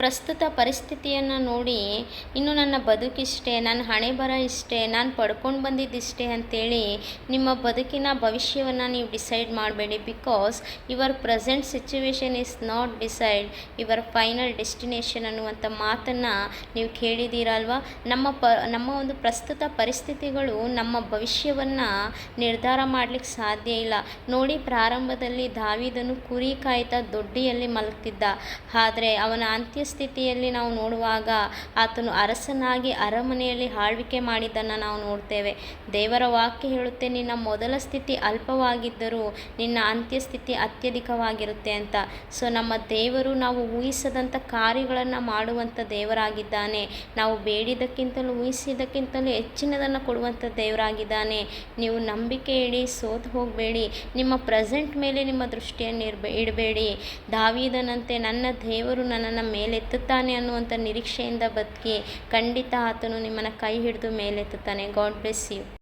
ಪ್ರಸ್ತುತ ಪರಿಸ್ಥಿತಿಯನ್ನು ನೋಡಿ ಇನ್ನು ನನ್ನ ಬದುಕಿಷ್ಟೇ, ನನ್ನ ಹಣೆಬರ ಇಷ್ಟೇ, ನಾನು ಪಡ್ಕೊಂಡು ಬಂದಿದ್ದಿಷ್ಟೇ ಅಂಥೇಳಿ ನಿಮ್ಮ ಬದುಕಿನ ಭವಿಷ್ಯವನ್ನು ನೀವು ಡಿಸೈಡ್ ಮಾಡಬೇಡಿ. Because your present situation is not decide your final destination ಅನ್ನುವಂಥ ಮಾತನ್ನು ನೀವು ಕೇಳಿದ್ದೀರಲ್ವ. ನಮ್ಮ ಒಂದು ಪ್ರಸ್ತುತ ಪರಿಸ್ಥಿತಿಗಳು ನಮ್ಮ ಭವಿಷ್ಯವನ್ನು ನಿರ್ಧಾರ ಮಾಡಲಿಕ್ಕೆ ಸಾಧ್ಯ ಇಲ್ಲ. ನೋಡಿ, ಪ್ರಾರಂಭದಲ್ಲಿ ದಾವೀದನು ಕುರಿ ಕಾಯ್ತಾ ದೊಡ್ಡಿಯಲ್ಲಿ ಮಲಗ್ತಿದ್ದ. ಆದರೆ ಅವನ ಸ್ಥಿತಿಯಲ್ಲಿ ನಾವು ನೋಡುವಾಗ ಆತನು ಅರಸನಾಗಿ ಅರಮನೆಯಲ್ಲಿ ಆಳ್ವಿಕೆ ಮಾಡಿದ್ದನ್ನು ನಾವು ನೋಡ್ತೇವೆ. ದೇವರ ವಾಕ್ಯ ಹೇಳುತ್ತೆ, ನಿನ್ನ ಮೊದಲ ಸ್ಥಿತಿ ಅಲ್ಪವಾಗಿದ್ದರೂ ನಿನ್ನ ಅಂತ್ಯಸ್ಥಿತಿ ಅತ್ಯಧಿಕವಾಗಿರುತ್ತೆ ಅಂತ. ಸೊ ನಮ್ಮ ದೇವರು ನಾವು ಊಹಿಸದಂಥ ಕಾರ್ಯಗಳನ್ನು ಮಾಡುವಂಥ ದೇವರಾಗಿದ್ದಾನೆ. ನಾವು ಬೇಡಿದ್ದಕ್ಕಿಂತಲೂ ಊಹಿಸಿದ್ದಕ್ಕಿಂತಲೂ ಹೆಚ್ಚಿನದನ್ನು ಕೊಡುವಂಥ ದೇವರಾಗಿದ್ದಾನೆ. ನೀವು ನಂಬಿಕೆ ಇಡಿ, ಸೋತು ಹೋಗಬೇಡಿ. ನಿಮ್ಮ ಪ್ರೆಸೆಂಟ್ ಮೇಲೆ ನಿಮ್ಮ ದೃಷ್ಟಿಯನ್ನು ಇಡಬೇಡಿ. ದಾವೀದನಂತೆ ನನ್ನ ದೇವರು ನನ್ನನ್ನು ಮೇಲೆತ್ತುತ್ತಾನೆ ಅನ್ನುವಂಥ ನಿರೀಕ್ಷೆಯಿಂದ ಬದುಕಿ. ಖಂಡಿತ ಆತನು ನಿಮ್ಮನ್ನು ಕೈ ಹಿಡಿದು ಮೇಲೆತ್ತುತ್ತಾನೆ. God bless you.